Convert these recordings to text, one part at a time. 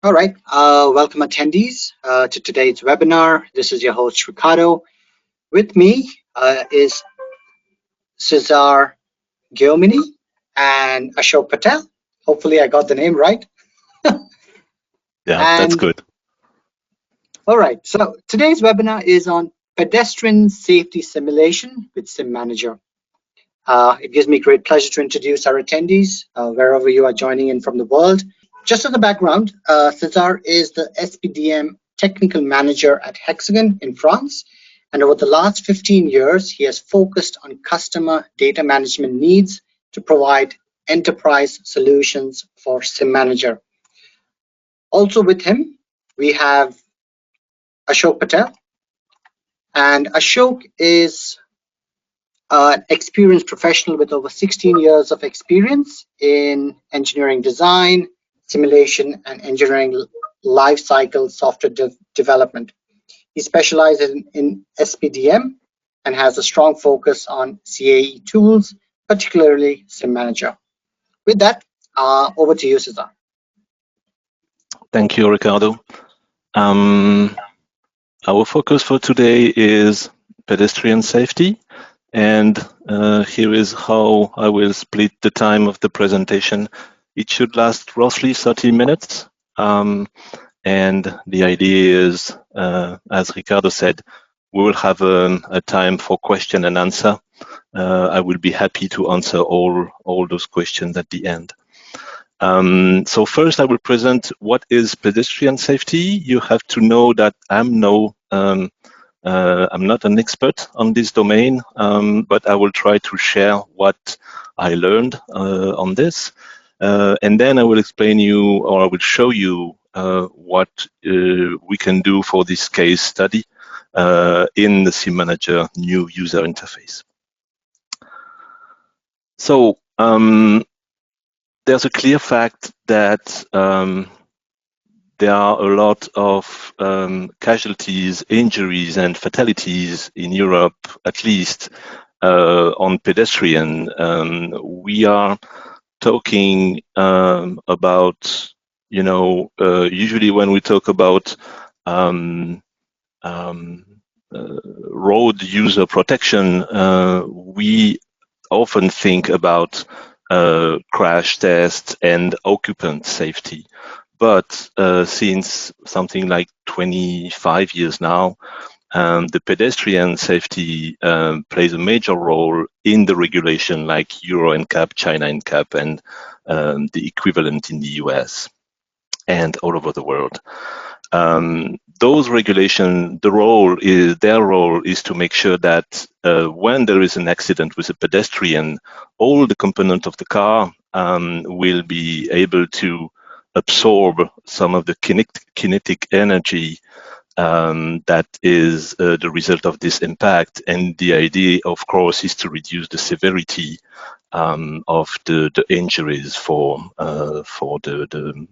All right, welcome attendees to today's webinar. This is your host, Ricardo. With me is Cesar Giomini and Ashok Patel. Hopefully I got the name right. Yeah, that's And good. all right, so today's webinar is on pedestrian safety simulation with SimManager. It gives me great pleasure to introduce our attendees, wherever you are joining in from the world. Just as a background, Cesar is the SPDM Technical Manager at Hexagon in France. And over the last 15 years, he has focused on customer data management needs to provide enterprise solutions for SimManager. Also with him, we have Ashok Patel. And Ashok is an experienced professional with over 16 years of experience in engineering design, simulation, and engineering lifecycle software development. He specializes in SPDM and has a strong focus on CAE tools, particularly SimManager. With that, over to you, Cesar. Thank you, Ricardo. Our focus for today is pedestrian safety, and here is how I will split the time of the presentation. It should last roughly 30 minutes, and the idea is, as Ricardo said, we will have a time for question and answer. I will be happy to answer all those questions at the end. So first, I will present what is pedestrian safety. You have to know that I'm not an expert on this domain, but I will try to share what I learned on this, and then I will explain you, or I will show you what we can do for this case study in the SimManager new user interface. So there's a clear fact that there are a lot of casualties, injuries, and fatalities in Europe, at least on pedestrian. We are talking about, usually when we talk about road user protection, we often think about crash tests and occupant safety. But since something like 25 years now, the pedestrian safety plays a major role in the regulation like Euro NCAP, China NCAP, and the equivalent in the US and all over the world. Those regulations, their role is to make sure that when there is an accident with a pedestrian, all the components of the car will be able to absorb some of the kinetic energy that is the result of this impact. And the idea, of course, is to reduce the severity of the injuries for the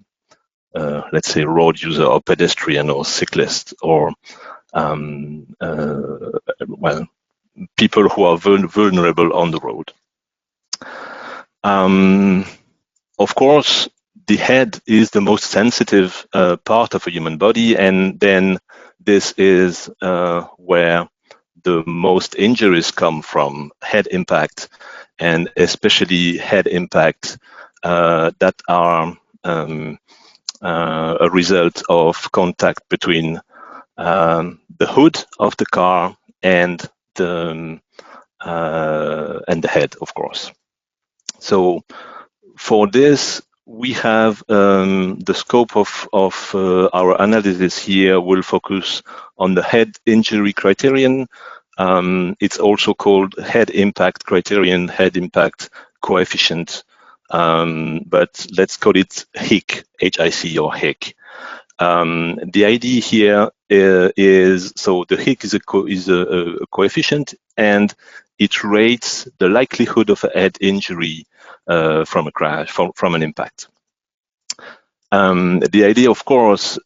let's say road user or pedestrian or cyclist or people who are vulnerable on the road. Of course, the head is the most sensitive part of a human body, and then this is where the most injuries come from, head impact, and especially head impact that are a result of contact between the hood of the car and the head, of course. So for this, we have the scope of our analysis here will focus on the head injury criterion. It's also called head impact criterion, head impact coefficient. But let's call it HIC, H-I-C or HIC. The idea here is, so the HIC is a coefficient, and it rates the likelihood of a head injury from a crash, from an impact. The idea, of course,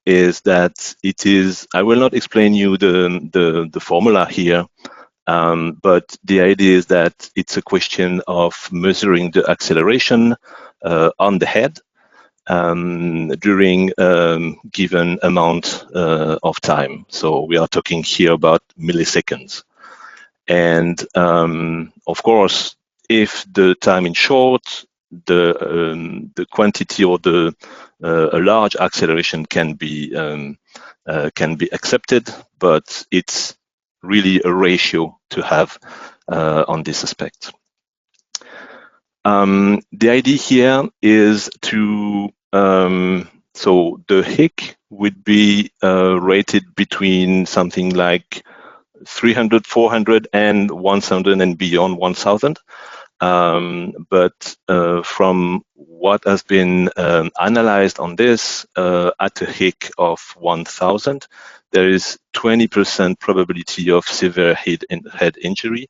is that it is, I will not explain you the formula here, but the idea is that it's a question of measuring the acceleration on the head during given amount of time. So we are talking here about milliseconds. And of course, if the time is short, the quantity or the a large acceleration can be accepted, but it's really a ratio to have on this aspect. The idea here is to so the HIC would be rated between something like 300, 400, and 1,000 and beyond 1,000. But from what has been analyzed on this, at a HIC of 1,000, there is 20% probability of severe head injury,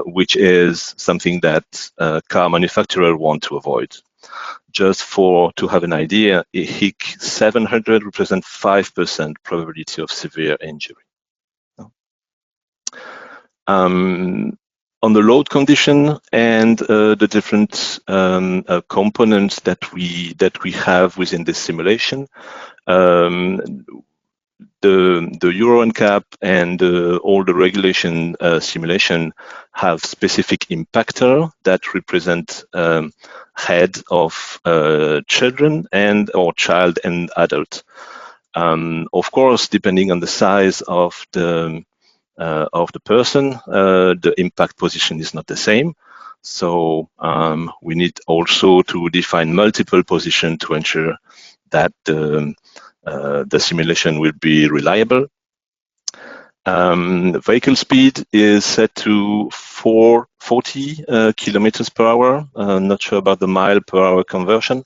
which is something that car manufacturers want to avoid. Just to have an idea, a HIC 700 represents 5% probability of severe injury. On the load condition and the different components that we have within this simulation, the Euro NCAP and all the regulation simulation have specific impactor that represent head of children or child and adult. Of course, depending on the size of the person, the impact position is not the same. So we need also to define multiple positions to ensure that the simulation will be reliable. Vehicle speed is set to 40 kilometers per hour. Not sure about the mile per hour conversion,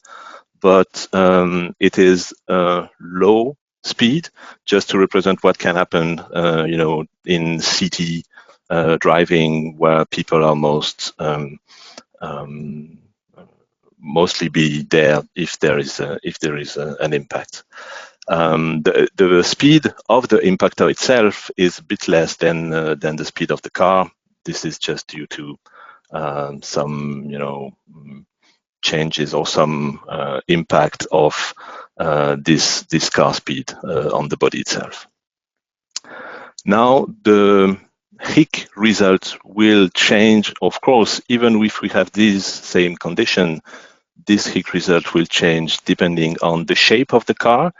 but it is low speed, just to represent what can happen, in city driving, where people are mostly be there if there is an impact. The speed of the impactor itself is a bit less than the speed of the car. This is just due to some changes or some impact of this car speed on the body itself. Now the HIC result will change, of course, even if we have this same condition. This HIC result will change depending on the shape of the car,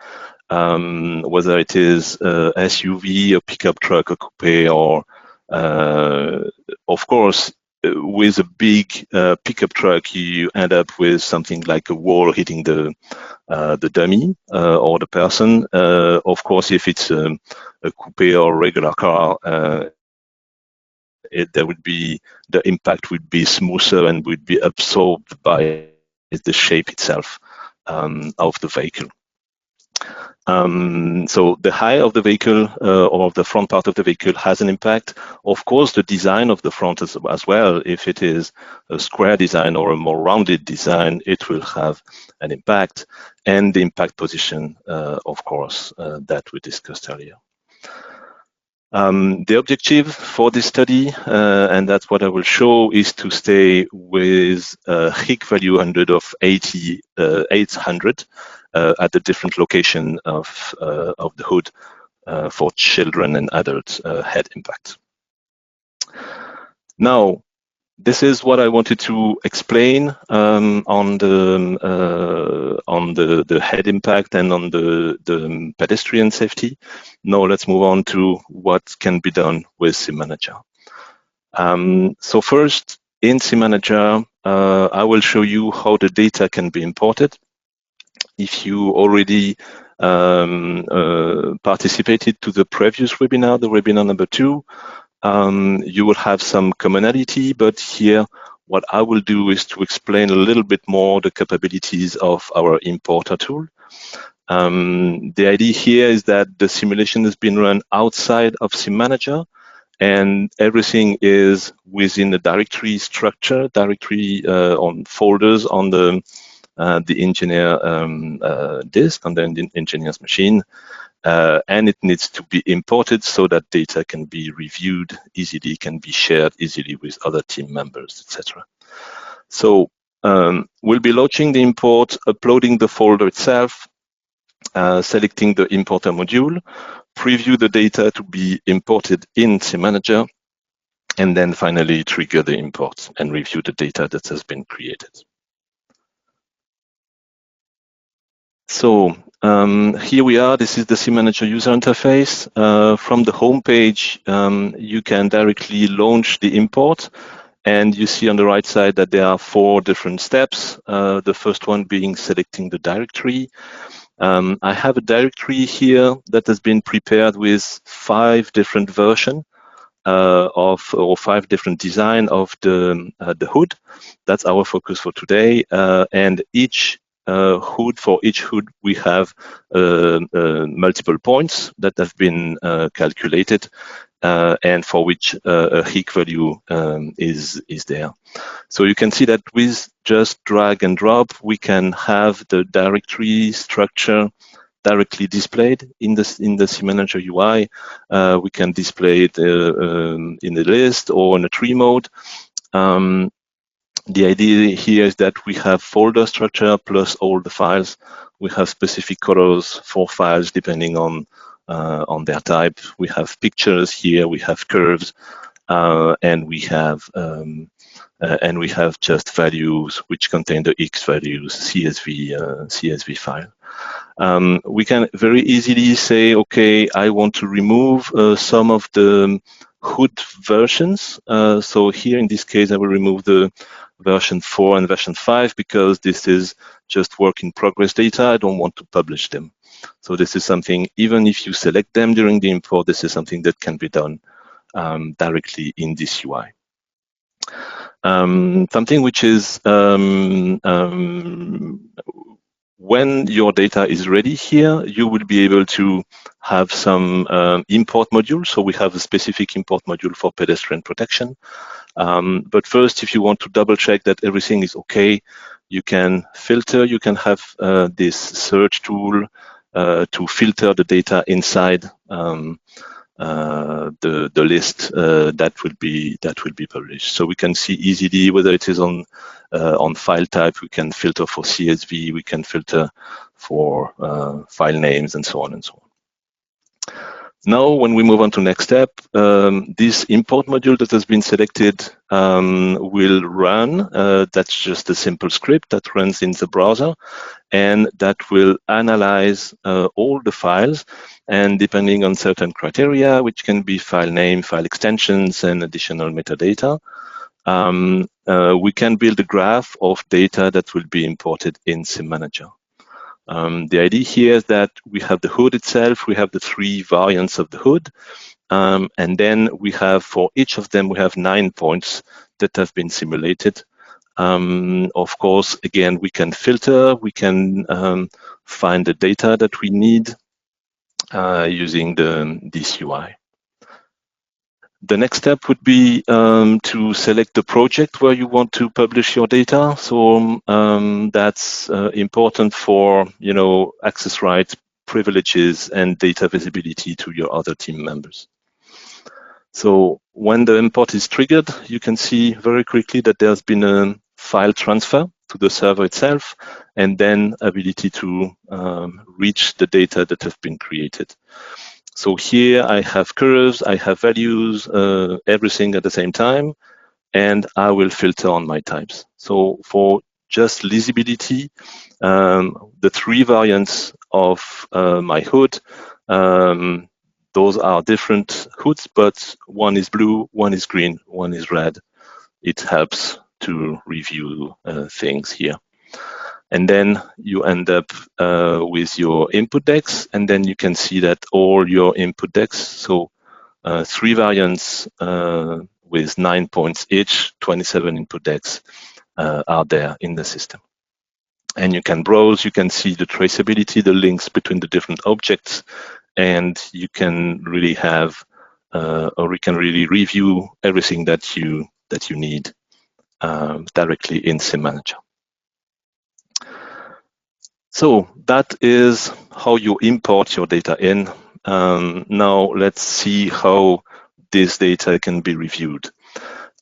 whether it is a SUV, a pickup truck, a coupe, or of course, with a big pickup truck, you end up with something like a wall hitting the dummy or the person. Of course, if it's a coupe or regular car, the impact would be smoother and would be absorbed by the shape itself of the vehicle. So the height of the vehicle or the front part of the vehicle has an impact. Of course, the design of the front as well. If it is a square design or a more rounded design, it will have an impact. And the impact position, of course, that we discussed earlier. The objective for this study, and that's what I will show, is to stay with a HIC value 100 of 800 at the different location of the hood for children and adult head impact. Now, this is what I wanted to explain on the head impact and on the pedestrian safety. Now let's move on to what can be done with SimManager. So first, in SimManager, I will show you how the data can be imported. If you already participated to the previous webinar, the webinar number 2, you will have some commonality, but here what I will do is to explain a little bit more the capabilities of our importer tool. The idea here is that the simulation has been run outside of SimManager, and everything is within the directory structure, on folders on the engineer disk, on the engineer's machine. And it needs to be imported so that data can be reviewed easily, can be shared easily with other team members, etc. So we'll be launching the import, uploading the folder itself, selecting the importer module, preview the data to be imported in SimManager, and then finally trigger the import and review the data that has been created. So here we are. This is the SimManager user interface. From the home page, you can directly launch the import. And you see on the right side that there are 4 different steps. The first one being selecting the directory. I have a directory here that has been prepared with 5 different versions or 5 different design of the hood. That's our focus for today. And each hood, for each hood, we have multiple points that have been calculated. And for which a HIC value is there. So you can see that with just drag and drop, we can have the directory structure directly displayed in the SimManager UI. We can display it in the list or in a tree mode. The idea here is that we have folder structure plus all the files. We have specific colors for files depending on their type. We have pictures here, we have curves, and we have just values which contain the X values CSV file. We can very easily say, okay, I want to remove some of the hood versions. So here in this case, I will remove the version 4 and version 5 because this is just work in progress data. I don't want to publish them. So this is something, even if you select them during the import, this is something that can be done directly in this UI. Something which is when your data is ready here, you will be able to have some import modules. So we have a specific import module for pedestrian protection. But first, if you want to double check that everything is okay, you can filter, you can have this search tool to filter the data inside the list that will be published. So we can see easily whether it is on file type. We can filter for CSV. We can filter for file names and so on and so on. Now, when we move on to next step, this import module that has been selected will run. That's just a simple script that runs in the browser, and that will analyze all the files. And depending on certain criteria, which can be file name, file extensions, and additional metadata, we can build a graph of data that will be imported in SimManager. The idea here is that we have the hood itself, we have the 3 variants of the hood, and then we have, for each of them, we have 9 points that have been simulated. Of course, again, we can filter, we can find the data that we need using this UI. The next step would be to select the project where you want to publish your data. So that's important for access rights, privileges, and data visibility to your other team members. So when the import is triggered, you can see very quickly that there's been a file transfer to the server itself, and then ability to reach the data that have been created. So here I have curves, I have values, everything at the same time, and I will filter on my types. So for just legibility, the 3 variants of my hood, those are different hoods, but one is blue, one is green, one is red. It helps to review things here. And then you end up with your input decks, and then you can see that all your input decks, so 3 variants with 9 points each, 27 input decks are there in the system. And you can browse, you can see the traceability, the links between the different objects, and you can really have, or you can really review everything that you need directly in SimManager. So that is how you import your data in. Now let's see how this data can be reviewed.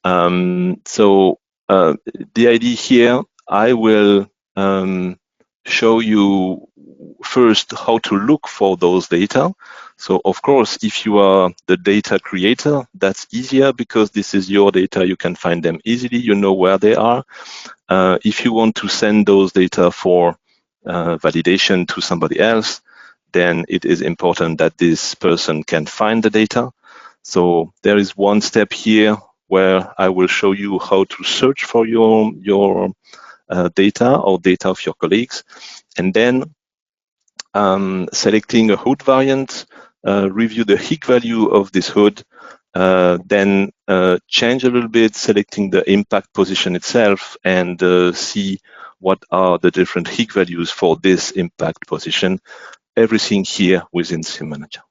So the idea here, I will show you first how to look for those data. So of course, if you are the data creator, that's easier because this is your data. You can find them easily. You know where they are. If you want to send those data for validation to somebody else, then it is important that this person can find the data. So there is one step here where I will show you how to search for your data or data of your colleagues, and then selecting a hood variant, review the HIG value of this hood, then change a little bit, selecting the impact position itself, and see what are the different HIG values for this impact position. Everything here within SimManager.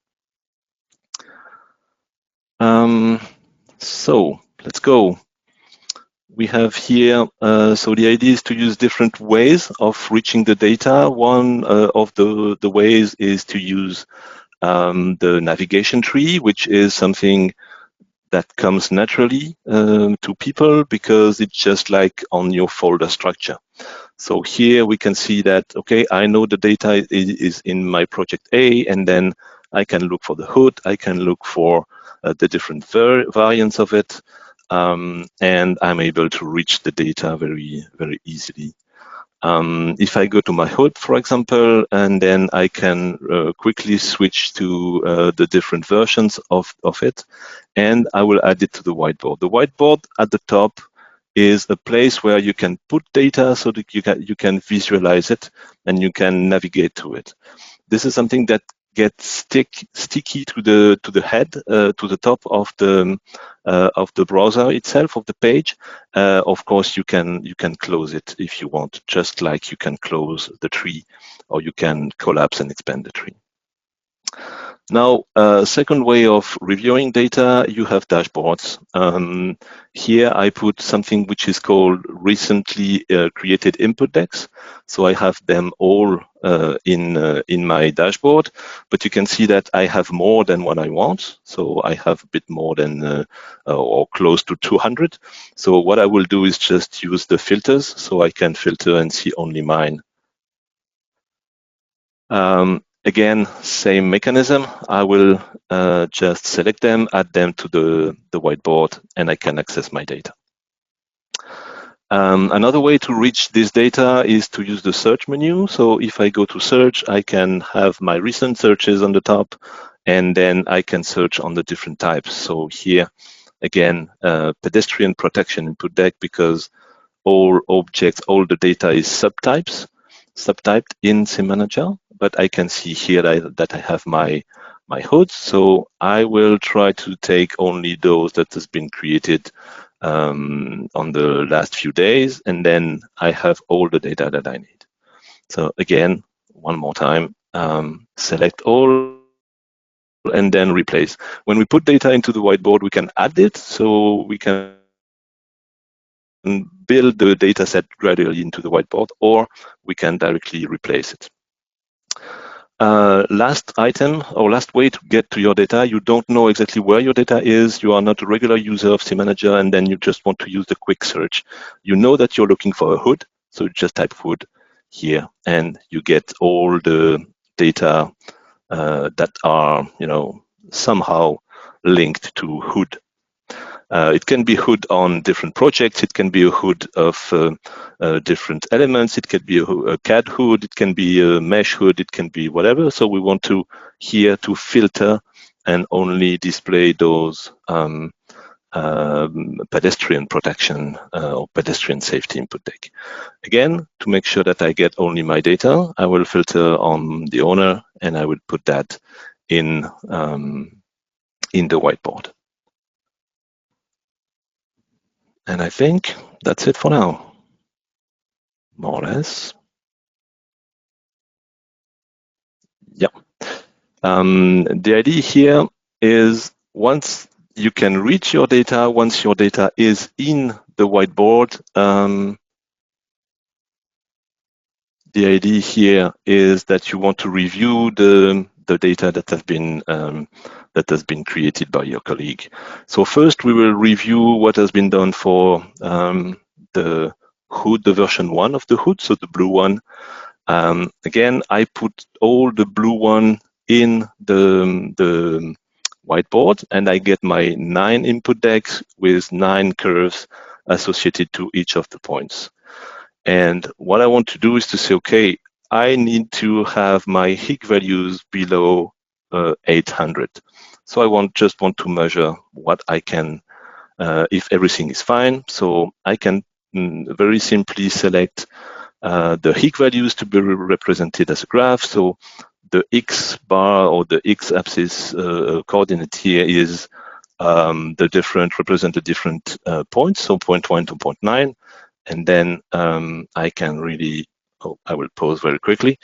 So let's go. We have here, so the idea is to use different ways of reaching the data. One of the ways is to use the navigation tree, which is something that comes naturally to people because it's just like on your folder structure. So here we can see that, okay, I know the data is in my project A, and then I can look for the hood, I can look for the different variants of it, and I'm able to reach the data very, very easily. If I go to my hood, for example, and then I can quickly switch to the different versions of it, and I will add it to the whiteboard. The whiteboard at the top is a place where you can put data so that you can visualize it and you can navigate to it. This is something that gets sticky to the head, to the top of the browser itself, of the page. Of course, you can close it if you want, just like you can close the tree, or you can collapse and expand the tree. Now, second way of reviewing data, you have dashboards. Here I put something which is called recently created input decks. So I have them all in my dashboard, but you can see that I have more than what I want. So I have a bit more than or close to 200. So what I will do is just use the filters, so I can filter and see only mine. Again, same mechanism. I will just select them, add them to the whiteboard, and I can access my data. Another way to reach this data is to use the search menu. So if I go to search, I can have my recent searches on the top, and then I can search on the different types. So here, again, pedestrian protection input deck, because all objects, all the data is subtyped in SimManager, but I can see here that I have my hoods. So I will try to take only those that has been created on the last few days, and then I have all the data that I need. So again, one more time, select all and then replace. When we put data into the whiteboard, we can add it, so we can build the data set gradually into the whiteboard, or we can directly replace it. Last item, or last way to get to your data, you don't know exactly where your data is, you are not a regular user of SimManager, and then you just want to use the quick search. You know that you're looking for a hood, so you just type hood here, and you get all the data that are, somehow linked to hood. It can be hood on different projects. It can be a hood of different elements. It can be a CAD hood. It can be a mesh hood. It can be whatever. So we want to here to filter and only display those pedestrian protection or pedestrian safety input deck. Again, to make sure that I get only my data, I will filter on the owner, and I will put that in the whiteboard. And I think that's it for now, more or less. Yeah. The idea here is once you can reach your data, once your data is in the whiteboard, the idea here is that you want to review the data that has been created by your colleague. So first we will review what has been done for the hood, the version 1 of the hood, so the blue one. Again, I put all the blue one in the whiteboard, and I get my 9 input decks with 9 curves associated to each of the points. And what I want to do is to say, okay, I need to have my Higg values below 800. So I just want to measure what I can, if everything is fine. So I can very simply select the Higg values to be represented as a graph. So the X bar or the X axis coordinate here is represent the different points, so point 1 to point 9. And then I can really, I will pause very quickly,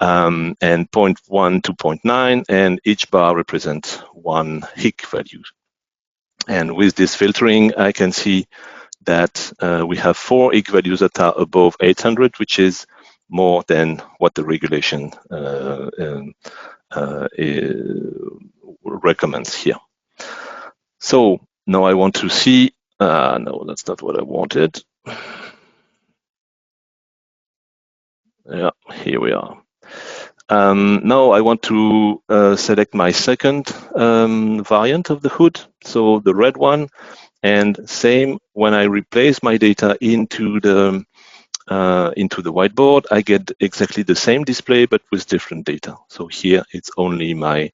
and point 1 to point 9, and each bar represents one Higg value. And with this filtering, I can see that we have 4 Higg values that are above 800, which is more than what the regulation recommends here. So now I want to see, no, that's not what I wanted. Yeah, here we are. Now I want to select my second variant of the hood, so the red one, and same when I replace my data into the whiteboard, I get exactly the same display but with different data. So here it's only my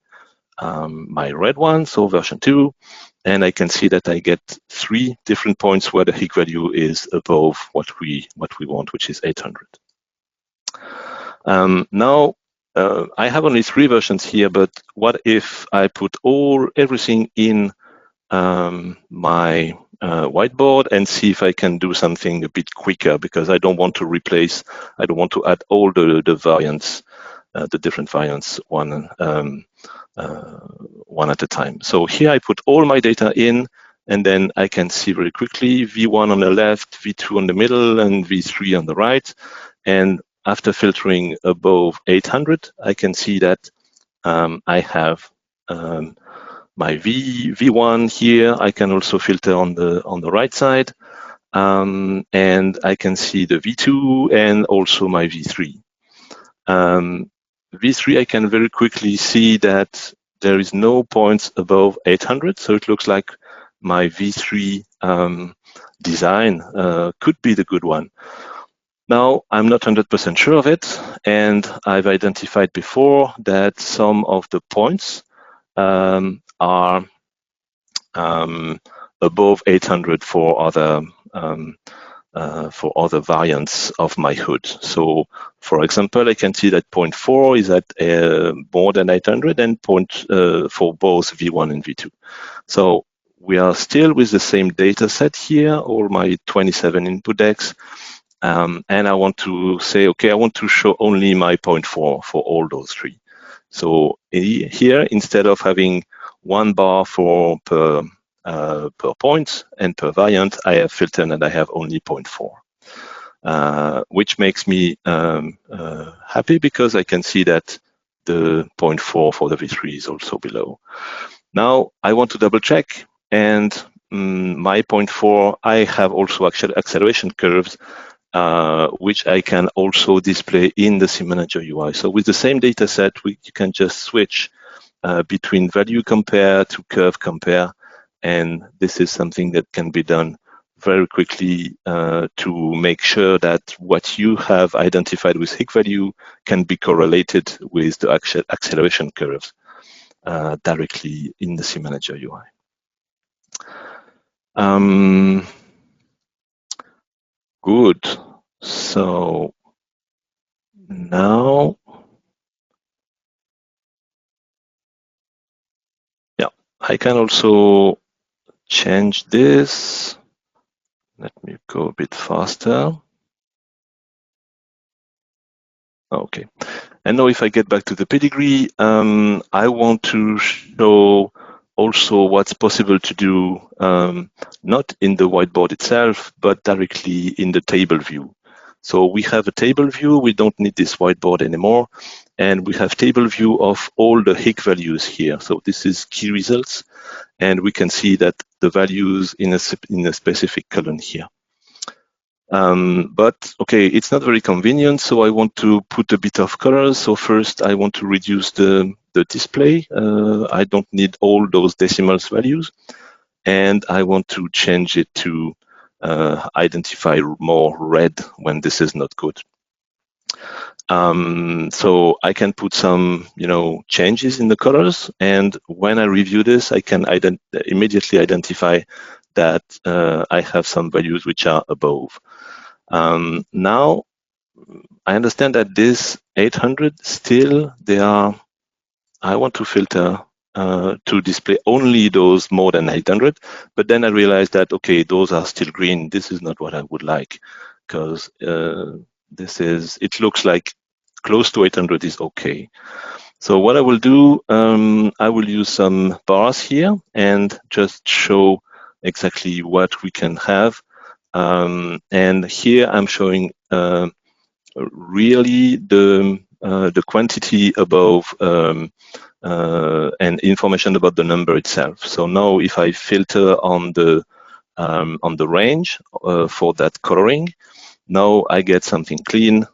my red one, so version 2, and I can see that I get 3 different points where the Higg value is above what we want, which is 800. Now I have only 3 versions here, but what if I put everything in my whiteboard and see if I can do something a bit quicker, because I don't want to add all the variants, the different variants one at a time. So here I put all my data in, and then I can see very quickly V1 on the left, V2 on the middle, and V3 on the right. And after filtering above 800, I can see that I have my V1 here. I can also filter on the right side, and I can see the V2 and also my V3. V3, I can very quickly see that there is no points above 800, so it looks like my V3 design could be the good one. Now, I'm not 100% sure of it, and I've identified before that some of the points are above 800 for other variants of my hood. So, for example, I can see that point 4 is at more than 800, and for both V1 and V2. So we are still with the same data set here, all my 27 input decks. And I want to say, okay, I want to show only my point 4 for all those 3. So here, instead of having 1 bar per point and per variant, I have filtered and I have only 0.4, which makes me happy, because I can see that the 0.4 for the V3 is also below. Now I want to double check, and my 0.4, I have also acceleration curves, which I can also display in the SimManager UI. So with the same data set, you can just switch between value compare to curve compare, and this is something that can be done very quickly to make sure that what you have identified with Higg value can be correlated with the acceleration curves directly in the SimManager UI. Good. So now, yeah, I can also change this. Let me go a bit faster. Okay. And now if I get back to the pedigree, I want to show also what's possible to do, not in the whiteboard itself, but directly in the table view. So we have a table view. We don't need this whiteboard anymore. And we have table view of all the Higg values here. So this is key results. And we can see that the values in a specific column here. But okay, it's not very convenient, so I want to put a bit of colors. So first I want to reduce the display. I don't need all those decimals values. And I want to change it to identify more red when this is not good. So I can put some, changes in the colors, and when I review this, I can immediately identify that I have some values which are above. Now, I understand that this 800 still, I want to filter to display only those more than 800, but then I realized that, okay, those are still green. This is not what I would like, because it looks like close to 800 is okay. So what I will do, I will use some bars here and just show exactly what we can have. And here I'm showing really the quantity above and information about the number itself. So now if I filter on the range for that coloring, now I get something clean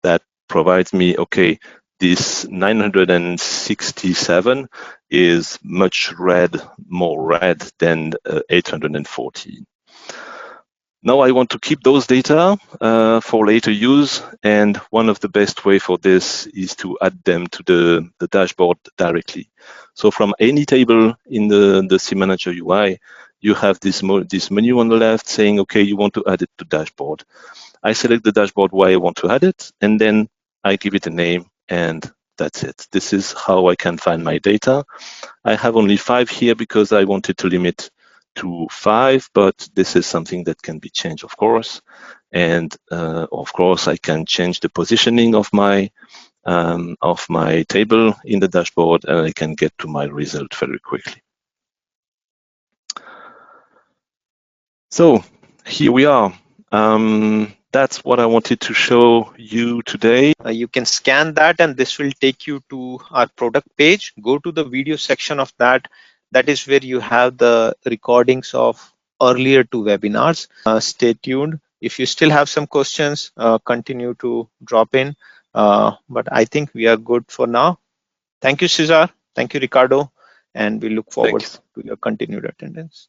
that provides me, okay, this 967 is much more red than 814. Now I want to keep those data for later use, and one of the best way for this is to add them to the dashboard directly. So from any table in the SimManager UI, you have this menu on the left saying, okay, you want to add it to dashboard. I select the dashboard where I want to add it, and then I give it a name, and that's it. This is how I can find my data. I have only 5 here because I wanted to limit to 5, but this is something that can be changed, of course. And of course, I can change the positioning of my table in the dashboard, and I can get to my result very quickly. So here we are. That's what I wanted to show you today. You can scan that, and this will take you to our product page. Go to the video section of that. That is where you have the recordings of earlier 2 webinars. Stay tuned. If you still have some questions, continue to drop in. But I think we are good for now. Thank you, Cesar. Thank you, Ricardo. And we look forward to your continued attendance.